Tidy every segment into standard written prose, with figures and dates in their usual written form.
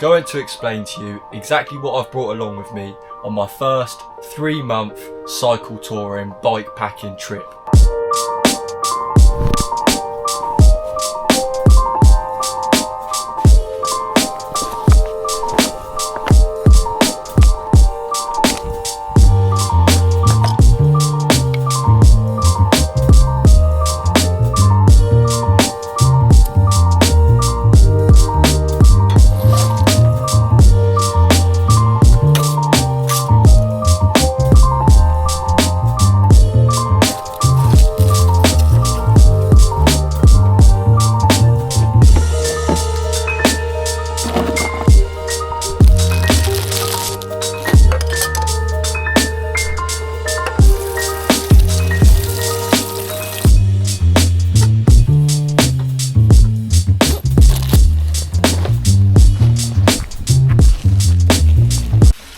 Going to explain to you exactly what I've brought along with me on my first 3-month cycle touring bike packing trip.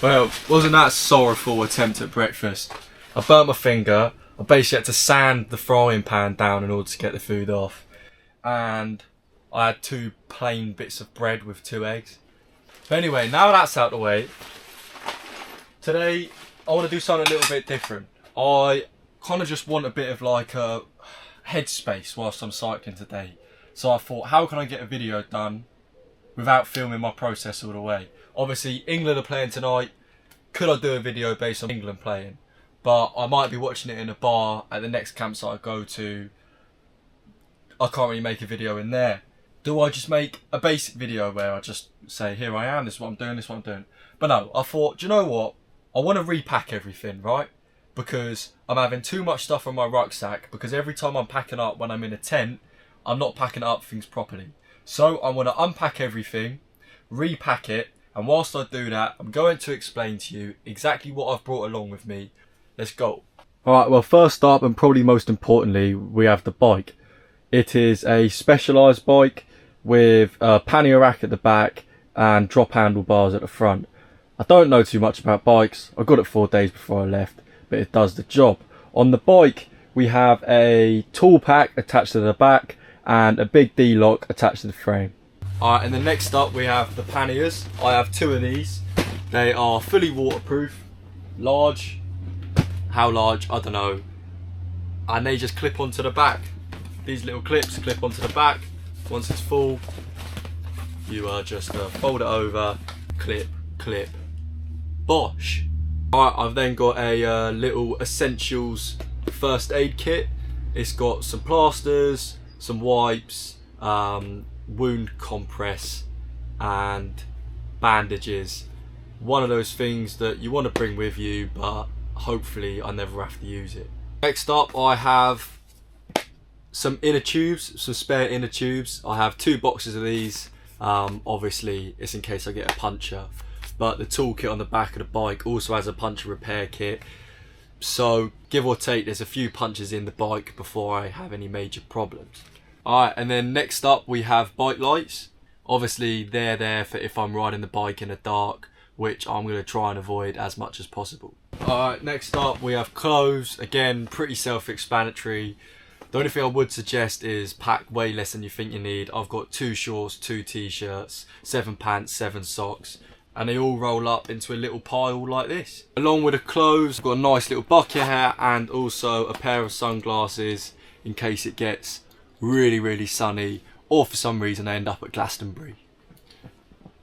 Well, wasn't that a sorrowful attempt at breakfast? I burnt my finger. I basically had to sand the frying pan down in order to get the food off. And I had 2 plain bits of bread with 2 eggs. But anyway, now that's out of the way, today I want to do something a little bit different. I kind of just want a bit of like a headspace whilst I'm cycling today. So I thought, how can I get a video done without filming my process all the way? Obviously, England are playing tonight. Could I do a video based on England playing? But I might be watching it in a bar at the next campsite I go to. I can't really make a video in there. Do I just make a basic video where I just say, here I am, this is what I'm doing, this is what I'm doing? But no, I thought, do you know what? I want to repack everything, right? Because I'm having too much stuff on my rucksack, because every time I'm packing up when I'm in a tent, I'm not packing up things properly. So I want to unpack everything, repack it, and whilst I do that, I'm going to explain to you exactly what I've brought along with me. Let's go. Alright, well, first up and probably most importantly, we have the bike. It is a specialised bike with a pannier rack at the back and drop handlebars at the front. I don't know too much about bikes. I got it 4 days before I left, but it does the job. On the bike, we have a tool pack attached to the back and a big D-lock attached to the frame. Alright, and then next up we have the panniers. I have 2 of these. They are fully waterproof, large. How large? I don't know. And they just clip onto the back. These little clips clip onto the back. Once it's full, you just fold it over, clip, clip, bosh. Alright, I've then got a little essentials first aid kit. It's got some plasters, some wipes, wound compress and bandages. One of those things that you want to bring with you, but hopefully I never have to use it. Next up, I have some inner tubes, some spare inner tubes. I have 2 boxes of these. Obviously it's in case I get a puncture, but the toolkit on the back of the bike also has a puncture repair kit, so give or take there's a few punches in the bike before I have any major problems. Alright, and then next up we have bike lights. Obviously they're there for if I'm riding the bike in the dark, which I'm going to try and avoid as much as possible. Alright, next up we have clothes. Again, pretty self-explanatory. The only thing I would suggest is pack way less than you think you need. I've got 2 shorts, 2 t-shirts, 7 pants, 7 socks, and they all roll up into a little pile like this. Along with the clothes, I've got a nice little bucket hat and also a pair of sunglasses in case it gets really sunny, or for some reason I end up at Glastonbury.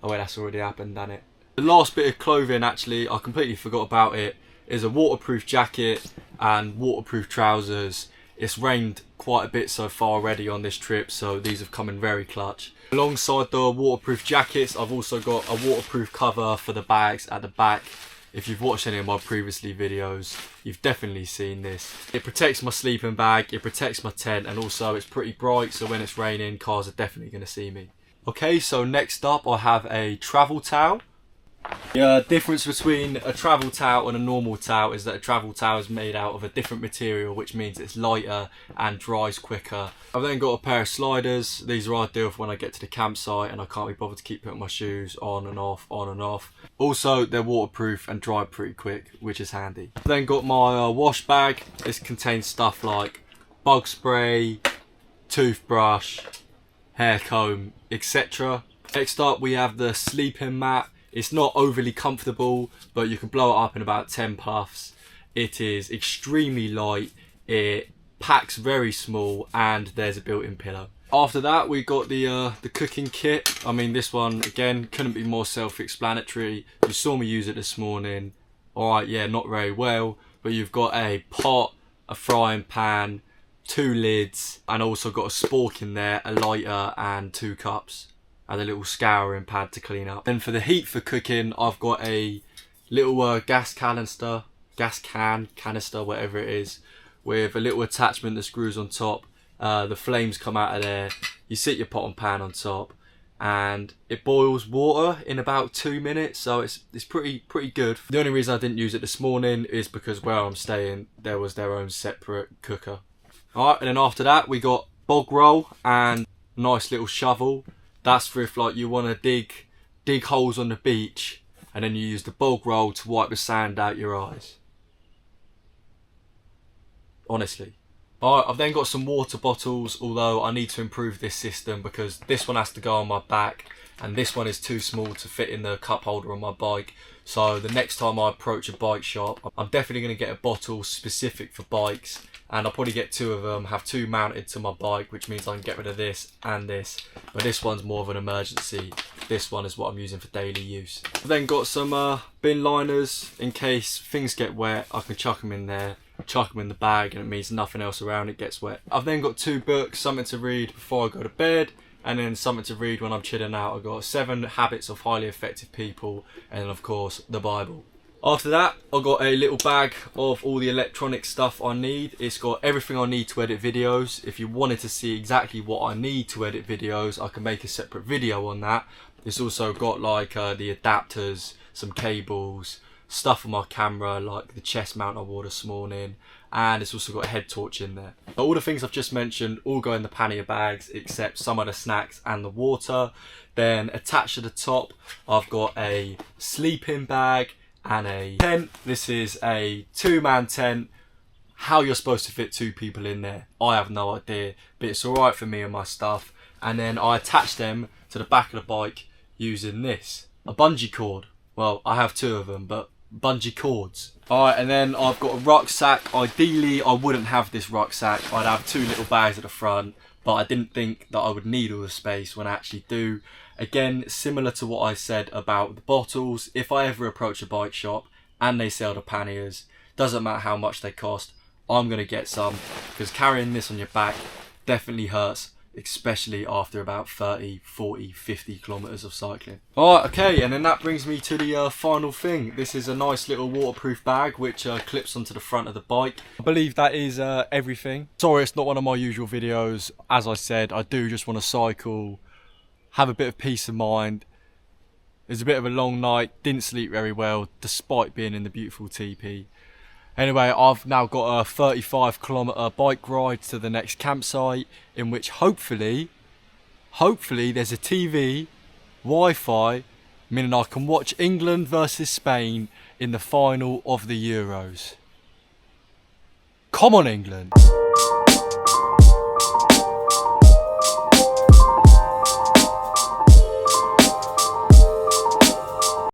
Oh wait, that's already happened, hasn't it? The last bit of clothing, actually, I completely forgot about it, is a waterproof jacket and waterproof trousers. It's rained quite a bit so far already on this trip, so these have come in very clutch. Alongside the waterproof jackets, I've also got a waterproof cover for the bags at the back. If you've watched any of my previously videos, you've definitely seen this. It protects my sleeping bag, it protects my tent, and also it's pretty bright, so when it's raining, cars are definitely going to see me. Okay, so next up I have a travel towel. The difference between a travel towel and a normal towel is that a travel towel is made out of a different material, which means it's lighter and dries quicker. I've then got a pair of sliders. These are ideal for when I get to the campsite and I can't be bothered to keep putting my shoes on and off, on and off. Also, they're waterproof and dry pretty quick, which is handy. I've then got my wash bag. This contains stuff like bug spray, toothbrush, hair comb, etc. Next up we have the sleeping mat. It's not overly comfortable, but you can blow it up in about 10 puffs. It is extremely light, it packs very small, and there's a built-in pillow. After that we got the cooking kit. I mean, this one again couldn't be more self-explanatory. You saw me use it this morning. Alright, yeah, not very well, but you've got a pot, a frying pan, 2 lids, and also got a spork in there, a lighter, and 2 cups, and a little scouring pad to clean up. Then for the heat for cooking, I've got a little gas canister, whatever it is, with a little attachment that screws on top. The flames come out of there. You sit your pot and pan on top, and it boils water in about 2 minutes, so it's pretty good. The only reason I didn't use it this morning is because where I'm staying there was their own separate cooker. Alright, and then after that we got bog roll and nice little shovel. That's for if like you want to dig holes on the beach, and then you use the bog roll to wipe the sand out your eyes. Honestly. Alright, I've then got some water bottles, although I need to improve this system because this one has to go on my back and this one is too small to fit in the cup holder on my bike. So the next time I approach a bike shop, I'm definitely going to get a bottle specific for bikes, and I'll probably get 2 of them, have 2 mounted to my bike, which means I can get rid of this and this. But this one's more of an emergency. This one is what I'm using for daily use. I've then got some bin liners in case things get wet. I can chuck them in there, chuck them in the bag, and it means nothing else around it gets wet. I've then got 2 books, something to read before I go to bed, and then something to read when I'm chilling out. I've got 7 Habits of Highly Effective People, and then of course the Bible. After that, I've got a little bag of all the electronic stuff I need. It's got everything I need to edit videos. If you wanted to see exactly what I need to edit videos, I can make a separate video on that. It's also got like the adapters, some cables, stuff on my camera like the chest mount I wore this morning, and it's also got a head torch in there. But all the things I've just mentioned all go in the pannier bags except some of the snacks and the water. Then attached to the top I've got a sleeping bag and a tent. This is a 2-man tent. How you're supposed to fit 2 people in there, I have no idea, but it's alright for me and my stuff. And then I attach them to the back of the bike using this, a bungee cord. Well, I have 2 of them, but bungee cords. Alright, and then I've got a rucksack. Ideally I wouldn't have this rucksack, I'd have 2 little bags at the front, but I didn't think that I would need all the space when I actually do. Again, similar to what I said about the bottles, if I ever approach a bike shop and they sell the panniers, doesn't matter how much they cost, I'm going to get some, because carrying this on your back definitely hurts, especially after about 30, 40, 50 kilometers of cycling. Alright, okay, and then that brings me to the final thing. This is a nice little waterproof bag which clips onto the front of the bike. I believe that is everything. Sorry, it's not one of my usual videos. As I said, I do just want to cycle, have a bit of peace of mind. It was a bit of a long night, didn't sleep very well despite being in the beautiful TP. Anyway, I've now got a 35-kilometer bike ride to the next campsite, in which hopefully there's a TV, Wi-Fi, meaning I can watch England versus Spain in the final of the Euros. Come on, England!